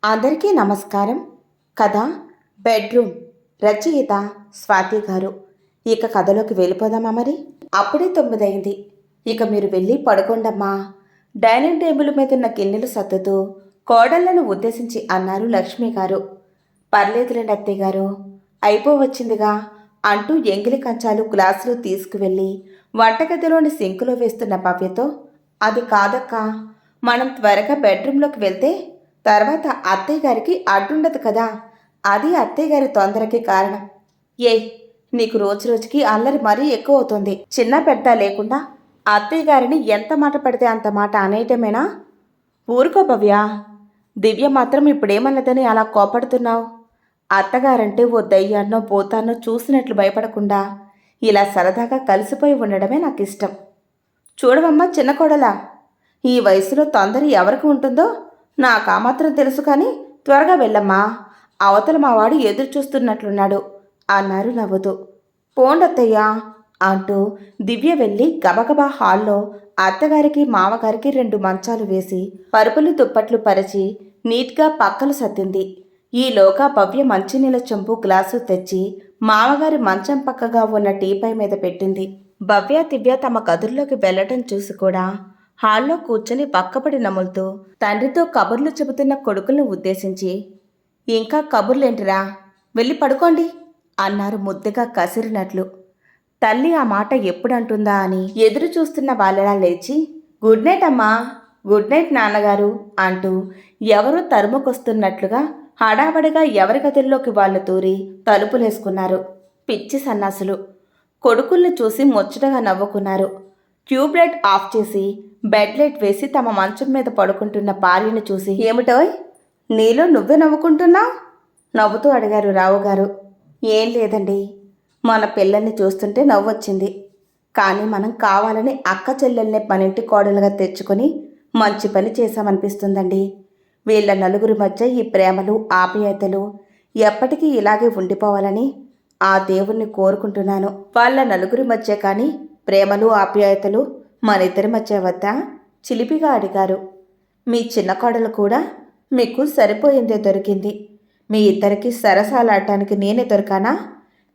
అందరికీ నమస్కారం. కథ బెడ్రూమ్. రచయిత స్వాతి గారు. ఇక కథలోకి వెళ్ళిపోదామా మరి? అప్పుడే 9 అయింది. ఇక మీరు వెళ్ళి పడుకోండమ్మా. డైనింగ్ టేబుల్ మీద ఉన్న గిన్నెలు సర్దుతూ కోడళ్లను ఉద్దేశించి అన్నారు లక్ష్మి గారు. పర్లేదులేండి అత్తయ్య గారు, అయిపోవచ్చిందిగా అంటూ ఎంగిలి కంచాలు గ్లాసులు తీసుకువెళ్ళి వంటగదిలోని సింకులో వేస్తున్న భవ్యతో, అది కాదక్క, మనం త్వరగా బెడ్రూమ్లోకి వెళ్తే తర్వాత అత్తయ్య గారికి అడ్డుండదు కదా, అది అత్తయ్య గారి తొందరకి కారణం. నీకు రోజు రోజుకి అల్లరి మరీ ఎక్కువ అవుతుంది. చిన్న పెద్ద లేకుండా అత్తయ్య గారిని ఎంత మాట పడితే అంత మాట అనేయటమేనా? ఊరుకో భవ్య. దివ్య మాత్రం ఇప్పుడేమన్నదని అలా కోపడుతున్నావు? అత్తగారంటే ఓ దయ్యాన్నో పోతాన్నో చూసినట్లు భయపడకుండా ఇలా సరదాగా కలిసిపోయి ఉండడమే నాకు ఇష్టం. చూడవమ్మా చిన్న కోడలా, ఈ వయసులో తొందర ఎవరికి ఉంటుందో నాకు ఆ మాత్రం తెలుసు, కానీ త్వరగా వెళ్ళమ్మా, అవతల మావాడు ఎదురు చూస్తున్నట్లున్నాడు అన్నారు నవ్వుతూ. పోండత్తయ్యా అంటూ దివ్య వెళ్ళి గబగబా హాల్లో అత్తగారికి మామగారికి 2 మంచాలు వేసి పరుపులు దుప్పట్లు పరిచి నీట్గా పక్కలు సర్దింది. ఈలోగా భవ్య మంచినీళ్ళ చెంబు గ్లాసు తెచ్చి మామగారి మంచం పక్కగా ఉన్న టీపై మీద పెట్టింది. భవ్య దివ్య తమ గదుల్లోకి వెళ్లటం చూసి కూడా హాల్లో కూర్చొని పక్కపడి నములుతూ తండ్రితో కబుర్లు చెబుతున్న కొడుకులను ఉద్దేశించి, ఇంకా కబుర్లేంటిరా, వెళ్ళి పడుకోండి అన్నారు ముద్దుగా కసిరినట్లు. తల్లి ఆ మాట ఎప్పుడంటుందా అని ఎదురు చూస్తున్న వాళ్ళలా లేచి, గుడ్ నైట్ అమ్మా, గుడ్ నైట్ నాన్నగారు అంటూ ఎవరో తరుముకొస్తున్నట్లుగా హడావడిగా ఎవరి గదుల్లోకి వాళ్ళు తూరి తలుపులేసుకున్నారు. పిచ్చి సన్నాసులు. కొడుకుల్ని చూసి ముచ్చటగా నవ్వుకున్నారు. ట్యూబ్లైట్ ఆఫ్ చేసి బెడ్ లైట్ వేసి తమ మంచం మీద పడుకుంటున్న భార్యను చూసి, ఏమిటోయ్ నీలో నువ్వే నవ్వుకుంటున్నావు? నవ్వుతూ అడిగారు రావుగారు. ఏం లేదండి, మన పిల్లల్ని చూస్తుంటే నవ్వొచ్చింది. కానీ మనం కావాలని అక్క చెల్లెల్ని మనింటి కోడలుగా తెచ్చుకొని మంచి పని చేశామనిపిస్తుందండి. వీళ్ళ నలుగురి మధ్య ఈ ప్రేమలు ఆప్యాయతలు ఎప్పటికీ ఇలాగే ఉండిపోవాలని ఆ దేవుణ్ణి కోరుకుంటున్నాను. వాళ్ళ నలుగురి మధ్య కానీ ప్రేమలు ఆప్యాయతలు మన ఇద్దరి మధ్య వద్దా? చిలిపిగా అడిగారు. మీ చిన్న కోడలు కూడా మీకు సరిపోయిందే దొరికింది. మీ ఇద్దరికి సరసాలాడటానికి నేనే దొరికానా?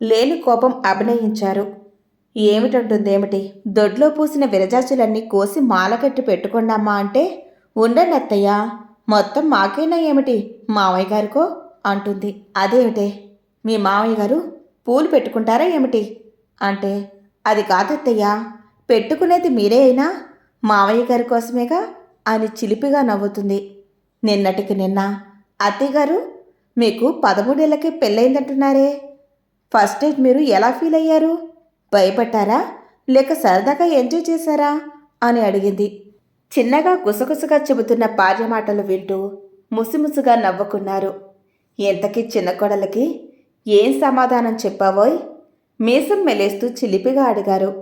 లేని కోపం అభినయించారు. ఏమిటంటుందేమిటి, దొడ్లో పూసిన విరజాచులన్నీ కోసి మాలకట్టి పెట్టుకున్నామ్మా అంటే, ఉండండి అత్తయ్య, మొత్తం మాకైనా ఏమిటి మావయ్య గారికో అంటుంది. అదేమిటే, మీ మావయ్య గారు పూలు పెట్టుకుంటారా ఏమిటి అంటే, అది కాదత్తయ్య, పెట్టుకునేది మీరే అయినా మావయ్య గారి కోసమేగా అని చిలిపిగా నవ్వుతుంది. నిన్నటికి నిన్న అత్తయ్యగారు మీకు 13 ఏళ్లకే పెళ్ళయిందంటున్నారే, ఫస్ట్ నైట్ మీరు ఎలా ఫీల్ అయ్యారు? భయపడ్డారా లేక సరదాగా ఎంజాయ్ చేశారా అని అడిగింది. చిన్నగా గుసగుసగా చెబుతున్న భార్య మాటలు వింటూ ముసిముసుగా నవ్వుకున్నారు. ఎంతకీ చిన్న కోడలకి ఏం సమాధానం చెప్పావోయ్? మీసం మెలేస్తూ చిలిపిగా అడిగారు.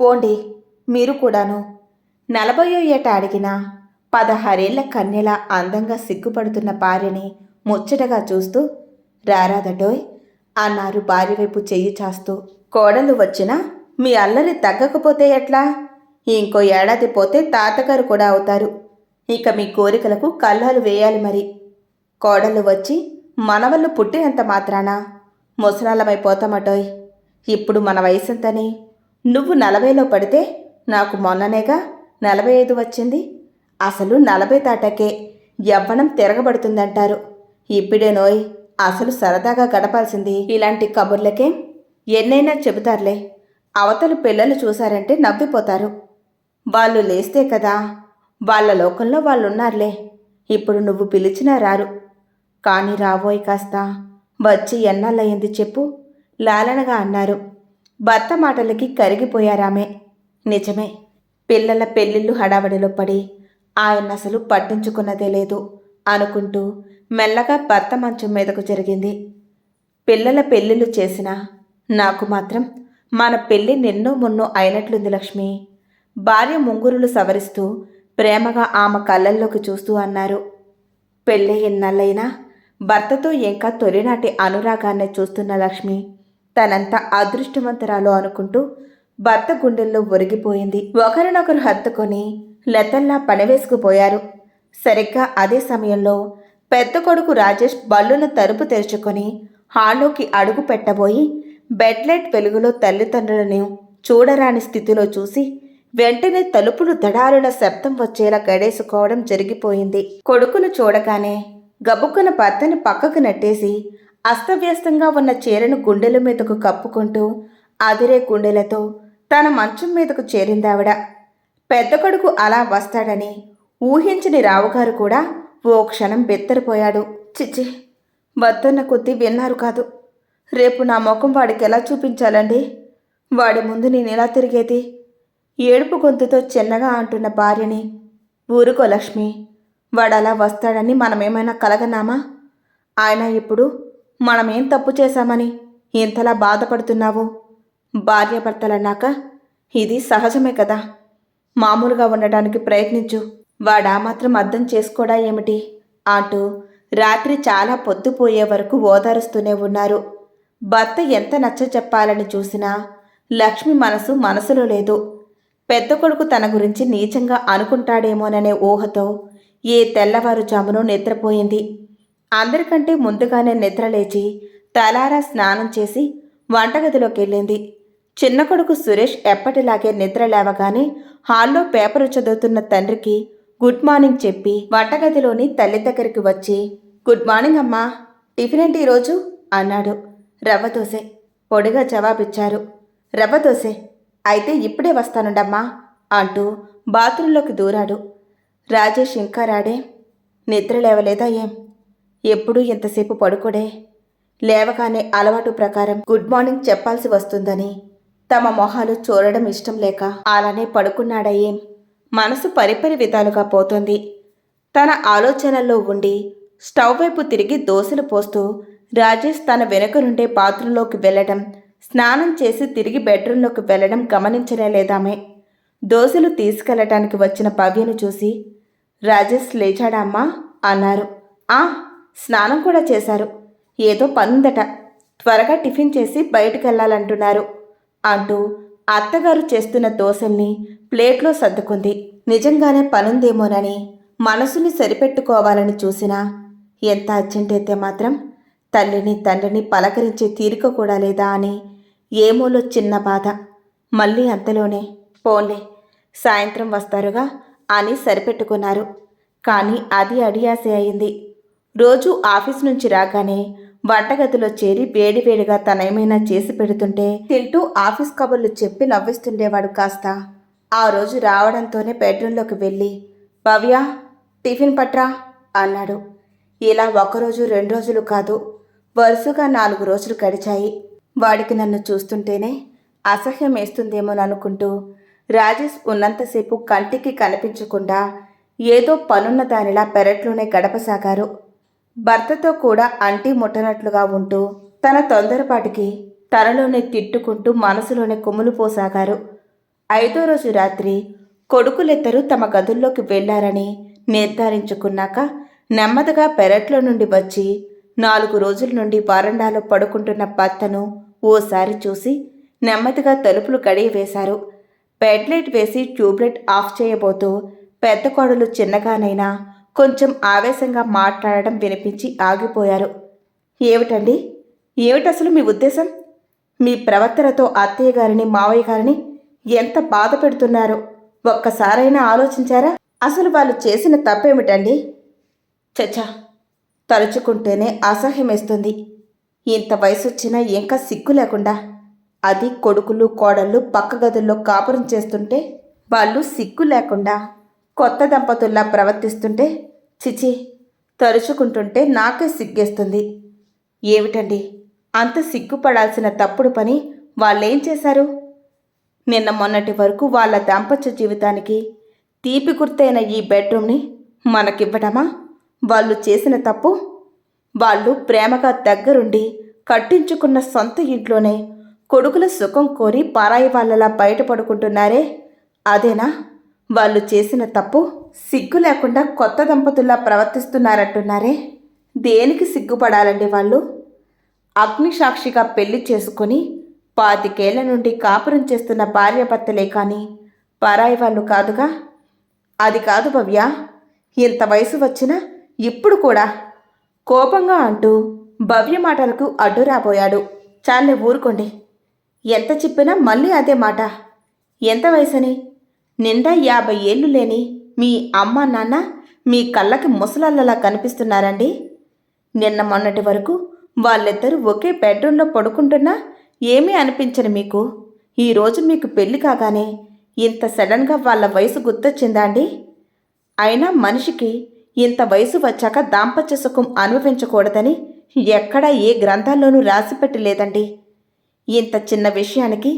పోండి మీరు కూడాను. 40వ ఏట అడిగినా 16 ఏళ్ల కన్యలా అందంగా సిగ్గుపడుతున్న భార్యని ముచ్చటగా చూస్తూ, రారాదటోయ్ అన్నారు భార్య వైపు చెయ్యి చాస్తూ. కోడలు వచ్చినా మీ అల్లరి తగ్గకపోతే ఎట్లా? ఇంకో ఏడాది పోతే తాతగారు కూడా అవుతారు. ఇక మీ కోరికలకు కళ్ళాలు వేయాలి మరి. కోడలు వచ్చి మనవళ్ళు పుట్టినంత మాత్రాన ముసలాళ్ళమైపోతామటోయ్. ఇప్పుడు మన వయసెంతని? నువ్వు 40లో పడితే నాకు మొన్ననేగా 45 వచ్చింది. అసలు 40 దాటాకే యవ్వనం తిరగబడుతుందంటారు. ఇప్పుడేనోయ్ అసలు సరదాగా గడపాల్సింది. ఇలాంటి కబుర్లకే ఎన్నైనా చెబుతారులే. అవతల పిల్లలు చూశారంటే నవ్విపోతారు. వాళ్ళు లేస్తే కదా, వాళ్ళ లోకంలో వాళ్ళున్నారులే. ఇప్పుడు నువ్వు పిలిచినా రారు. కానీ రాబోయ్ కాస్త, వచ్చి ఎన్నాళ్ళయింది చెప్పు లాలనగా అన్నారు. భర్త మాటలకి కరిగిపోయారామె. నిజమే, పిల్లల పెళ్ళిళ్ళు హడావడిలో పడి ఆయన్నసలు పట్టించుకున్నదే లేదు అనుకుంటూ మెల్లగా భర్త మంచం మీదకు జరిగింది. పిల్లల పెళ్ళిళ్ళు చేసినా నాకు మాత్రం మన పెళ్ళి నిన్నో మొన్నో అయినట్లుంది లక్ష్మి. భార్య ముంగురులు సవరిస్తూ ప్రేమగా ఆమె కళ్ళల్లోకి చూస్తూ అన్నారు. పెళ్ళి ఎన్నాళ్ళైనా భర్తతో ఇంకా తొలినాటి అనురాగాన్నే చూస్తున్న లక్ష్మి తనంత అదృష్టవంతరాలు అనుకుంటూ భర్త గుండెల్లో ఒరిగిపోయింది. ఒకరినొకరు హత్తుకొని లతల్లా పనివేసుకుపోయారు. సరిగ్గా అదే సమయంలో పెద్ద కొడుకు రాజేష్ బల్లున తలుపు తెరుచుకొని హాల్లోకి అడుగు పెట్టబోయి బెడ్ లైట్ వెలుగులో తల్లిదండ్రులను చూడరాని స్థితిలో చూసి వెంటనే తలుపులు దడారుల శబ్దం వచ్చేలా గడేసుకోవడం జరిగిపోయింది. కొడుకును చూడగానే గబుక్కున భర్తని పక్కకు నెట్టేసి అస్తవ్యస్తంగా ఉన్న చీరను గుండెల మీదకు కప్పుకుంటూ అదిరే గుండెలతో తన మంచం మీదకు చేరిందావిడ. పెద్ద కొడుకు అలా వస్తాడని ఊహించని రావుగారు కూడా ఓ క్షణం బెత్తరిపోయాడు. చిచ్చి, వద్దన్న కొద్దీ విన్నారు కాదు. రేపు నా ముఖం వాడికి ఎలా చూపించాలండి? వాడి ముందు నేను ఎలా తిరిగేది? ఏడుపు గొంతుతో చిన్నగా అంటున్న భార్యని, ఊరుకో లక్ష్మి, వాడలా వస్తాడని మనమేమైనా కలగనామా? ఆయన ఇప్పుడు మనమేం తప్పు చేశామని ఇంతలా బాధపడుతున్నావు? భార్యాభర్తలన్నాక ఇది సహజమే కదా. మామూలుగా ఉండటానికి ప్రయత్నించు. వాడా మాత్రం అర్థం చేసుకోడా ఏమిటి అంటూ రాత్రి చాలా పొద్దుపోయే వరకు ఓదారుస్తూనే ఉన్నారు. భర్త ఎంత నచ్చ చెప్పాలని చూసినా లక్ష్మి మనసులో లేదు. పెద్ద కొడుకు తన గురించి నీచంగా అనుకుంటాడేమోననే ఊహతో ఏ తెల్లవారుజామునో నిద్రపోయింది. అందరికంటే ముందుగానే నిద్రలేచి తలారా స్నానం చేసి వంటగదిలోకి వెళ్ళింది. చిన్న కొడుకు సురేష్ ఎప్పటిలాగే నిద్ర లేవగానే హాల్లో పేపరు చదువుతున్న తండ్రికి గుడ్ మార్నింగ్ చెప్పి వంటగదిలోని తల్లి దగ్గరికి వచ్చి, గుడ్ మార్నింగ్ అమ్మా, టిఫిన్ ఏంటి ఈరోజు అన్నాడు. రవ్వ దోసే, పొడిగా జవాబిచ్చారు. రవ్వ దోసే, అయితే ఇప్పుడే వస్తానుండమ్మా అంటూ బాత్రూంలోకి దూరాడు. రాజేష్ ఇంకా రాడే? నిద్ర లేవలేదా ఏం? ఎప్పుడూ ఎంతసేపు పడుకోడే? లేవగానే అలవాటు ప్రకారం గుడ్ మార్నింగ్ చెప్పాల్సి వస్తుందని తమ మొహాలు చూడడం ఇష్టం లేక అలానే పడుకున్నాడా ఏం? మనసు పరిపరి విధాలుగా పోతుంది. తన ఆలోచనల్లో ఉండి స్టవ్ వైపు తిరిగి దోశలు పోస్తూ రాజేష్ తన వెనుక నుండే బాత్రూంలోకి వెళ్లడం, స్నానం చేసి తిరిగి బెడ్రూంలోకి వెళ్లడం గమనించనే లేదామె. దోశలు తీసుకెళ్లటానికి వచ్చిన భవ్యను చూసి, రాజేష్ లేచాడా అమ్మా అన్నారు. స్నానం కూడా చేశారు. ఏదో పనుందట, త్వరగా టిఫిన్ చేసి బయటకెళ్లాలంటున్నారు అంటూ అత్తగారు చేస్తున్న దోశల్ని ప్లేట్లో సర్దుకుంది. నిజంగానే పనుందేమోనని మనసుని సరిపెట్టుకోవాలని చూసినా ఎంత అర్జెంటైతే మాత్రం తల్లిని తండ్రిని పలకరించే తీరిక కూడా లేదా అని ఏమోలో చిన్న బాధ. మళ్ళీ అంతలోనే పోన్లే సాయంత్రం వస్తారుగా అని సరిపెట్టుకున్నారు. కానీ అది అడియాసే అయింది. రోజు ఆఫీస్ నుంచి రాగానే వంటగదిలో చేరి వేడివేడిగా తనేమైనా చేసి పెడుతుంటే తింటూ ఆఫీస్ కబుర్లు చెప్పి నవ్విస్తుండేవాడు. కాస్త ఆ రోజు రావడంతోనే బెడ్రూంలోకి వెళ్ళి, భవ్య టిఫిన్ పట్రా అన్నాడు. ఇలా 1 రోజు 2 రోజులు కాదు, వరుసగా 4 రోజులు గడిచాయి. వాడికి నన్ను చూస్తుంటేనే అసహ్యం వేస్తుందేమోననుకుంటూ రాజేష్ ఉన్నంతసేపు కంటికి కనిపించకుండా ఏదో పనున్న దానిలా పెరట్లోనే గడపసాగారు. భర్తతో కూడా అంటీ ముట్టనట్లుగా ఉంటూ తన తొందరపాటికి తనలోనే తిట్టుకుంటూ మనసులోనే కుమ్ములుపోసాగారు. 5వ రోజు రాత్రి కొడుకులిద్దరూ తమ గదుల్లోకి వెళ్లారని నిర్ధారించుకున్నాక నెమ్మదిగా పెరట్లో నుండి వచ్చి 4 రోజుల నుండి వరండాలో పడుకుంటున్న భర్తను ఓసారి చూసి నెమ్మదిగా తలుపులు గడియ వేశారు. బెడ్ లైట్ వేసి ట్యూబ్లైట్ ఆఫ్ చేయబోతూ పెద్ద కోడలు చిన్నగానైనా కొంచెం ఆవేశంగా మాట్లాడడం వినిపించి ఆగిపోయారు. ఏమిటండి, ఏమిటసలు మీ ఉద్దేశం? మీ ప్రవర్తనతో అత్తయ్య గారిని మావయ్య గారిని ఎంత బాధ పెడుతున్నారో ఒక్కసారైనా ఆలోచించారా? అసలు వాళ్ళు చేసిన తప్పేమిటండి? చచ్చా, తలుచుకుంటేనే అసహ్యమేస్తుంది. ఇంత వయసొచ్చినా ఇంకా సిగ్గు లేకుండా, అది కొడుకులు కోడళ్ళు పక్క గదుల్లో కాపురం చేస్తుంటే వాళ్ళు సిగ్గు లేకుండా కొత్త దంపతుల్లా ప్రవర్తిస్తుంటే చిచి, తరుచుకుంటుంటే నాకే సిగ్గేస్తుంది. ఏమిటండి అంత సిగ్గుపడాల్సిన తప్పుడు పని వాళ్ళేం చేశారు? నిన్న మొన్నటి వరకు వాళ్ళ దాంపత్య జీవితానికి తీపి గుర్తైన ఈ బెడ్రూమ్ని మనకివ్వటమా వాళ్ళు చేసిన తప్పు? వాళ్ళు ప్రేమగా దగ్గరుండి కట్టించుకున్న సొంత ఇంట్లోనే కొడుకుల సుఖం కోరి పరాయి వాళ్ళలా బయటపడుకుంటున్నారే, అదేనా వాళ్ళు చేసిన తప్పు? సిగ్గు లేకుండా కొత్త దంపతుల్లా ప్రవర్తిస్తున్నారంటున్నారే, దేనికి సిగ్గుపడాలండి వాళ్ళు? అగ్నిసాక్షిగా పెళ్లి చేసుకుని 25 ఏళ్ల నుండి కాపురం చేస్తున్న భార్యాభర్తలే కానీ పరాయి వాళ్ళు కాదుగా. అది కాదు భవ్య, ఇంత వయసు వచ్చినా ఇప్పుడు కూడా కోపంగా అంటూ భవ్య మాటలకు అడ్డు రాబోయాడు. చాలే ఊరుకోండి. ఎంత చెప్పినా మళ్ళీ అదే మాట. ఎంత వయసని? నిండా 50 ఏళ్ళు లేని మీ అమ్మ నాన్న మీ కళ్ళకి ముసలల్లలా కనిపిస్తున్నారండి. నిన్న మొన్నటి వరకు వాళ్ళిద్దరూ ఒకే బెడ్రూమ్లో పడుకుంటున్నా ఏమీ అనిపించని మీకు ఈరోజు మీకు పెళ్లి కాగానే ఇంత సడన్గా వాళ్ళ వయసు గుర్తొచ్చిందా అండి? అయినా మనిషికి ఇంత వయసు వచ్చాక దాంపత్య సుఖం అనుభవించకూడదని ఎక్కడా ఏ గ్రంథాల్లోనూ రాసిపెట్టి లేదండి. ఇంత చిన్న విషయానికి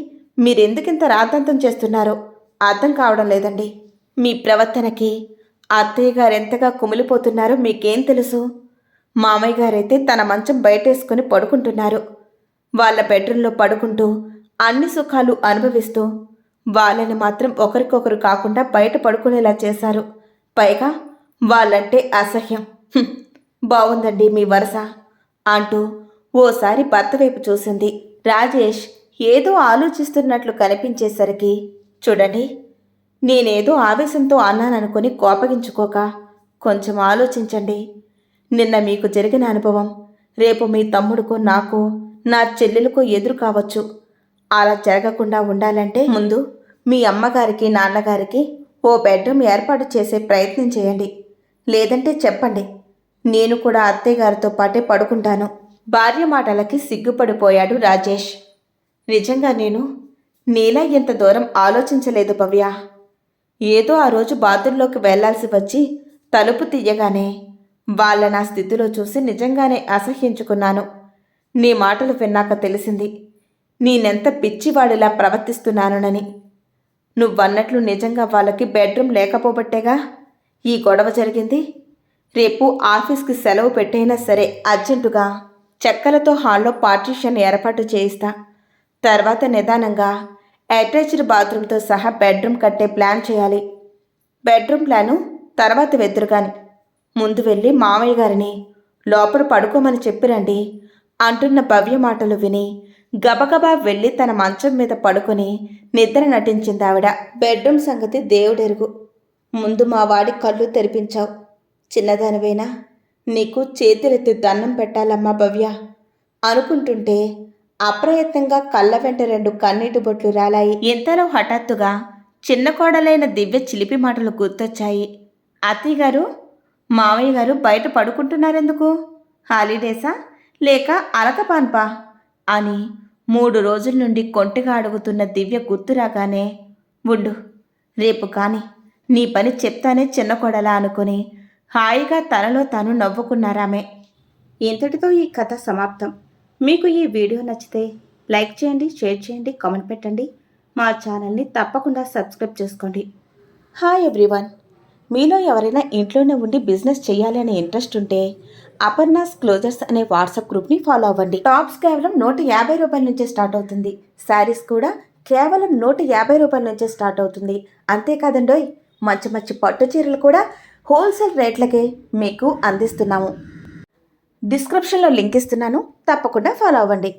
మీరెందుకింత రాద్ధాంతం చేస్తున్నారో అర్థం కావడం లేదండి. మీ ప్రవర్తనకి అత్తయ్య గారెంతగా కుమిలిపోతున్నారో మీకేం తెలుసు? మామయ్య గారైతే తన మంచం బయటేసుకుని పడుకుంటున్నారు. వాళ్ళ బెడ్రూమ్లో పడుకుంటూ అన్ని సుఖాలు అనుభవిస్తూ వాళ్ళని మాత్రం ఒకరికొకరు కాకుండా బయట పడుకునేలా చేశారు. పైగా వాళ్ళంటే అసహ్యం. బావుందండి మీ వరస అంటూ ఓసారి భర్త వైపు చూసింది. రాజేష్ ఏదో ఆలోచిస్తున్నట్లు కనిపించేసరికి, చూడండి, నేనేదో ఆవేశంతో అన్నాననుకుని కోపగించుకోక కొంచెం ఆలోచించండి. నిన్న మీకు జరిగిన అనుభవం రేపు మీ తమ్ముడుకో నాకో నా చెల్లెలకో ఎదురు కావచ్చు. అలా జరగకుండా ఉండాలంటే ముందు మీ అమ్మగారికి నాన్నగారికి ఓ బెడ్రూమ్ ఏర్పాటు చేసే ప్రయత్నం చేయండి. లేదంటే చెప్పండి, నేను కూడా అత్తయ్య గారితో పాటే పడుకుంటాను. భార్య మాటలకి సిగ్గుపడిపోయాడు రాజేష్. నిజంగా నేను నీలా ఇంత దూరం ఆలోచించలేదు భవ్య. ఏదో ఆ రోజు బాత్రూంలోకి వెళ్లాల్సి వచ్చి తలుపు తీయగానే వాళ్ళ నా స్థితిలో చూసి నిజంగానే అసహ్యించుకున్నాను. నీ మాటలు విన్నాక తెలిసింది నేనెంత పిచ్చివాడిలా ప్రవర్తిస్తున్నానని. నువ్వన్నట్లు నిజంగా వాళ్ళకి బెడ్రూమ్ లేకపోబట్టేగా ఈ గొడవ జరిగింది. రేపు ఆఫీస్కి సెలవు పెట్టైనా సరే అర్జెంటుగా చెక్కలతో హాల్లో పార్టీషన్ ఏర్పాటు చేయిస్తా. తర్వాత నిదానంగా అటాచ్డ్ బాత్రూమ్తో సహా బెడ్రూమ్ కట్టే ప్లాన్ చేయాలి. బెడ్రూమ్ ప్లాను తర్వాత వెద్దురుగాని ముందు వెళ్ళి మామయ్య గారిని లోపల పడుకోమని చెప్పిరండి అంటున్న భవ్య మాటలు విని గబగబా వెళ్ళి తన మంచం మీద పడుకొని నిద్ర నటించిందావిడ. బెడ్రూమ్ సంగతి దేవుడెరుగు. ముందు మా వాడి కళ్ళు తెరిపించావు. చిన్నదానివైనా నీకు చేతులెత్తి దండం పెట్టాలమ్మా భవ్య అనుకుంటుంటే అప్రయత్నంగా కళ్ళ వెంట 2 కన్నీటి బొట్లు రాలాయి. ఇంతలో హఠాత్తుగా చిన్న కోడలైన దివ్య చిలిపి మాటలు గుర్తొచ్చాయి. అత్తయ్యగారు, మామయ్య గారు బయట పడుకుంటున్నారెందుకు? హాలిడేసా లేక అలకపాన్పా అని 3 రోజుల నుండి కొంటిగా అడుగుతున్న దివ్య గుర్తురాగానే, ఉండు, రేపు కాని నీ పని చెప్తానే చిన్న కోడలా అనుకుని హాయిగా తనలో తాను నవ్వుకున్నారామె. ఇంతటితో ఈ కథ సమాప్తం. మీకు ఈ వీడియో నచ్చితే లైక్ చేయండి, షేర్ చేయండి, కామెంట్ పెట్టండి. మా ఛానల్ని తప్పకుండా సబ్స్క్రైబ్ చేసుకోండి. Hi everyone. మీలో ఎవరైనా ఇంట్లోనే ఉండి బిజినెస్ చేయాలి అనే ఇంట్రెస్ట్ ఉంటే అపర్ణాస్ క్లోజర్స్ అనే వాట్సాప్ గ్రూప్ని ఫాలో అవ్వండి. టాప్స్ కేవలం 150 రూపాయల నుంచే స్టార్ట్ అవుతుంది. శారీస్ కూడా కేవలం 150 రూపాయల నుంచే స్టార్ట్ అవుతుంది. అంతేకాదండోయ్, మంచి మంచి పట్టు చీరలు కూడా హోల్సేల్ రేట్లకే మీకు అందిస్తున్నాము. డిస్క్రిప్షన్లో లింక్ ఇస్తున్నాను, తప్పకుండా ఫాలో అవ్వండి.